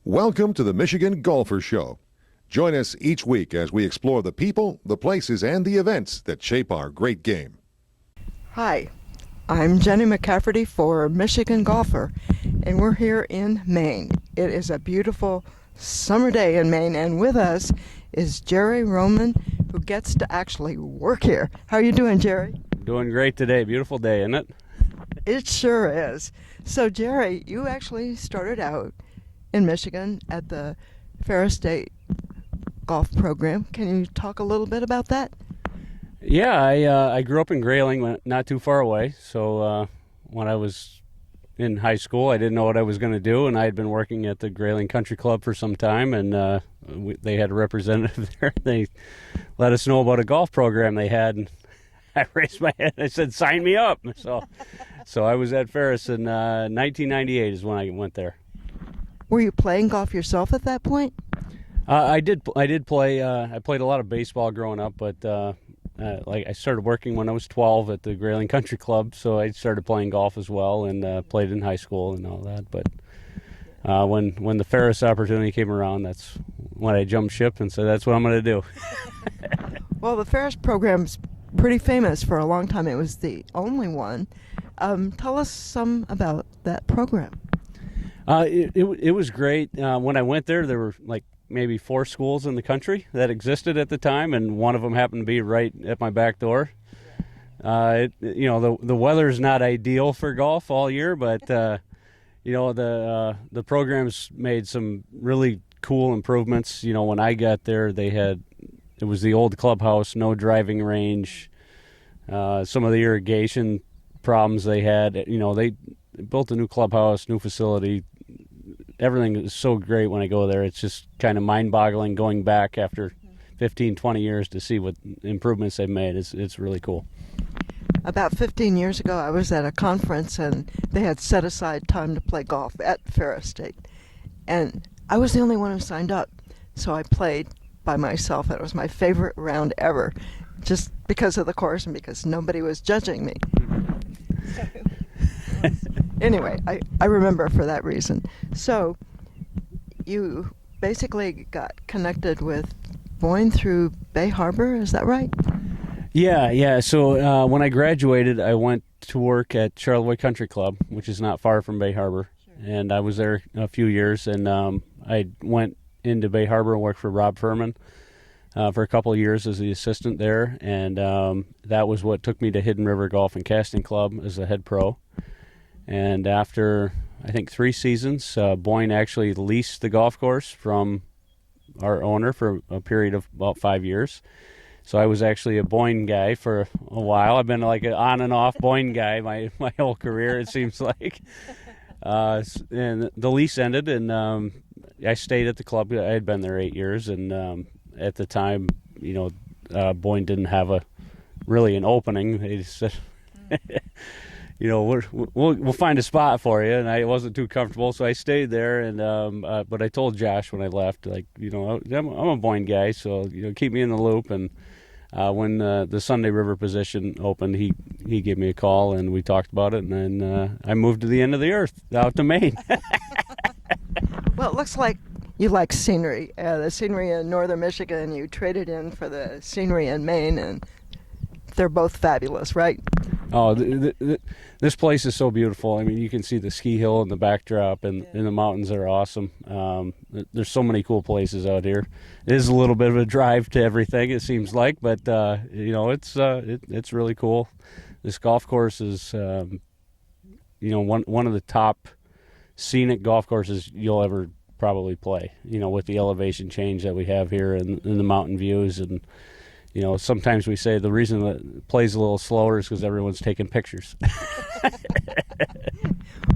Welcome to the Michigan Golfer Show. Join us each week as we explore the people, the places, and the events that shape our great game. Hi, I'm Jennie McCafferty for Michigan Golfer, and we're here in Maine. It is a beautiful summer day in Maine, and with us is Jerry Roman, who gets to actually work here. How are you doing, Jerry? Doing great today. Beautiful day, isn't it? It sure is. So, Jerry, you actually started out in Michigan at the Ferris State golf program. Can you talk a little bit about that? Yeah, I grew up in Grayling, not too far away. So when I was in high school, I didn't know what I was going to do, and I had been working at the Grayling Country Club for some time, and they had a representative there. They let us know about a golf program they had, and I raised my hand. I said, "Sign me up!" So I was at Ferris in 1998 is when I went there. Were you playing golf yourself at that point? I did play. I played a lot of baseball growing up, but I started working when I was 12 at the Grayling Country Club, so I started playing golf as well, and played in high school and all that. But when the Ferris opportunity came around, that's when I jumped ship and said, "That's what I'm going to do." Well, the Ferris program's pretty famous for a long time. It was the only one. Tell us some about that program. It was great. When I went there were like maybe 4 schools in the country that existed at the time, and one of them happened to be right at my back door. The weather's not ideal for golf all year, but the program's made some really cool improvements. When I got there, it was the old clubhouse, no driving range. Some of the irrigation problems they had. They built a new clubhouse, new facility. Everything is so great when I go there. It's just kind of mind-boggling going back after 15, 20 years to see what improvements they've made. It's really cool. About 15 years ago, I was at a conference, and they had set aside time to play golf at Ferris State. And I was the only one who signed up, so I played by myself. It was my favorite round ever, just because of the course and because nobody was judging me. Anyway, I remember for that reason. So you basically got connected with Boyne through Bay Harbor, is that right? Yeah. So when I graduated, I went to work at Charlevoix Country Club, which is not far from Bay Harbor. Sure. And I was there a few years, and I went into Bay Harbor and worked for Rob Furman for a couple of years as the assistant there. And that was what took me to Hidden River Golf and Casting Club as the head pro. And after, I think, 3 seasons, Boyne actually leased the golf course from our owner for a period of about 5 years. So I was actually a Boyne guy for a while. I've been like an on and off Boyne guy my whole career, it seems like. And the lease ended, and I stayed at the club. I had been there 8 years, and at the time, Boyne didn't have really an opening. They just said, we'll find a spot for you, and I wasn't too comfortable, so I stayed there. And but I told Josh when I left, I'm a Boyne guy, so keep me in the loop. And when the Sunday River position opened, he gave me a call, and we talked about it, and then I moved to the end of the earth, out to Maine. Well, it looks like you like scenery. The scenery in northern Michigan, you traded in for the scenery in Maine, and they're both fabulous, right? Oh, this place is so beautiful. I mean, you can see the ski hill in the backdrop, and the mountains are awesome. There's so many cool places out here. It is a little bit of a drive to everything, it seems like, but it's really cool. This golf course is, one of the top scenic golf courses you'll ever probably play. With the elevation change that we have here and the mountain views. And sometimes we say the reason that it plays a little slower is because everyone's taking pictures.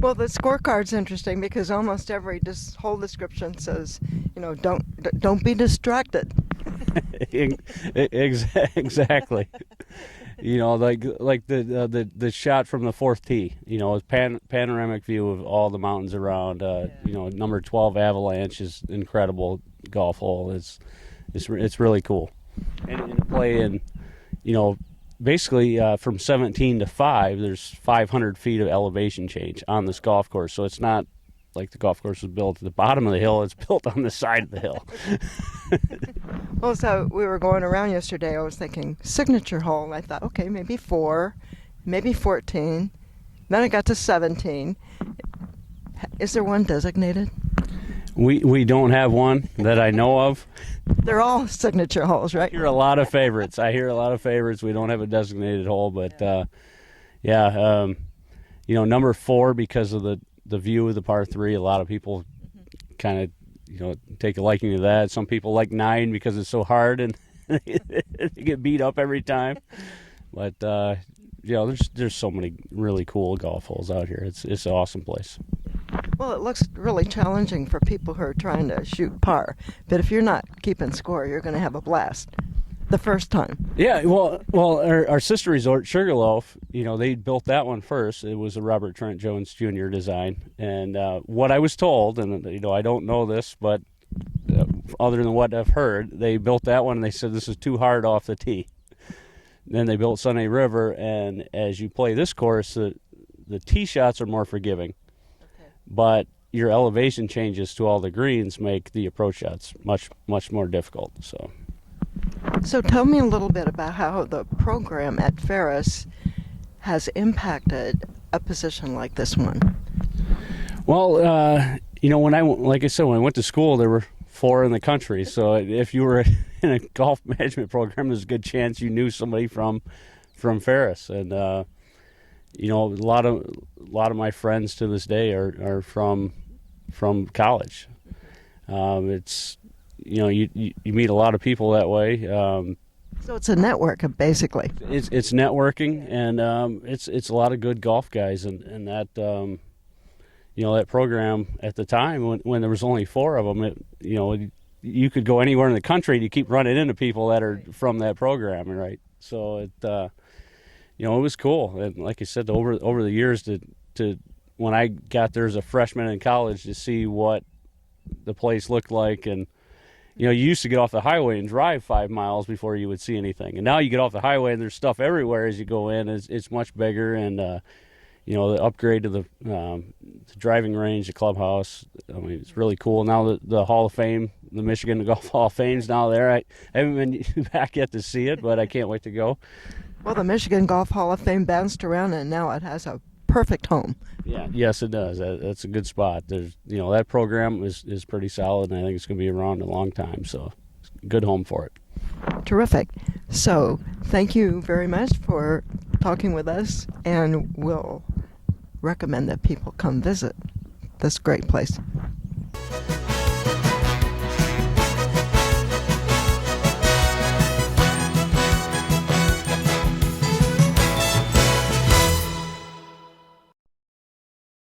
Well, the scorecard's interesting because almost every whole description says, don't be distracted. Exactly. Like the shot from the 4th tee. Panoramic view of all the mountains around. Number 12 Avalanche is incredible golf hole. It's really cool. And to play in, basically from 17 to 5, there's 500 feet of elevation change on this golf course. So it's not like the golf course was built at the bottom of the hill. It's built on the side of the hill. Well, so we were going around yesterday. I was thinking signature hole. And I thought, okay, maybe 4, maybe 14. Then I got to 17. Is there one designated? We don't have one that I know of. They're all signature holes, right? I hear a lot of favorites. We don't have a designated hole, but number 4, because of the view of the par 3, a lot of people kind of take a liking to that. Some people like 9 because it's so hard and they get beat up every time. But there's so many really cool golf holes out here. It's an awesome place. Well, it looks really challenging for people who are trying to shoot par. But if you're not keeping score, you're going to have a blast the first time. Yeah, well, our sister resort, Sugarloaf, they built that one first. It was a Robert Trent Jones Jr. design. And what I was told, and I don't know this, but other than what I've heard, they built that one and they said this is too hard off the tee. Then they built Sunny River, and as you play this course, the tee shots are more forgiving. Okay. But your elevation changes to all the greens make the approach shots much, much more difficult. So tell me a little bit about how the program at Ferris has impacted a position like this one. Well, when I went to school, there were 4 in the country. So if you were in a golf management program, there's a good chance you knew somebody from Ferris. And a lot of my friends to this day are from college. It's you meet a lot of people that way. So it's a network, basically. It's networking, and it's a lot of good golf guys, and that that program at the time when there was only 4 of them, you could go anywhere in the country and you keep running into people that are from that program, right? So it was cool, and like I said, over the years to when I got there as a freshman in college to see what the place looked like. And you used to get off the highway and drive 5 miles before you would see anything, and now you get off the highway and there's stuff everywhere as you go in. It's much bigger, and the upgrade to the driving range, the clubhouse, it's really cool. Now the Hall of Fame, the Michigan Golf Hall of Fame's now there. I haven't been back yet to see it, but I can't wait to go. Well, the Michigan Golf Hall of Fame bounced around, and now it has a perfect home. Yeah, yes, it does. That's a good spot. There's, that program is pretty solid, and I think it's going to be around a long time. So, it's a good home for it. Terrific. So, thank you very much for talking with us, and we'll recommend that people come visit this great place.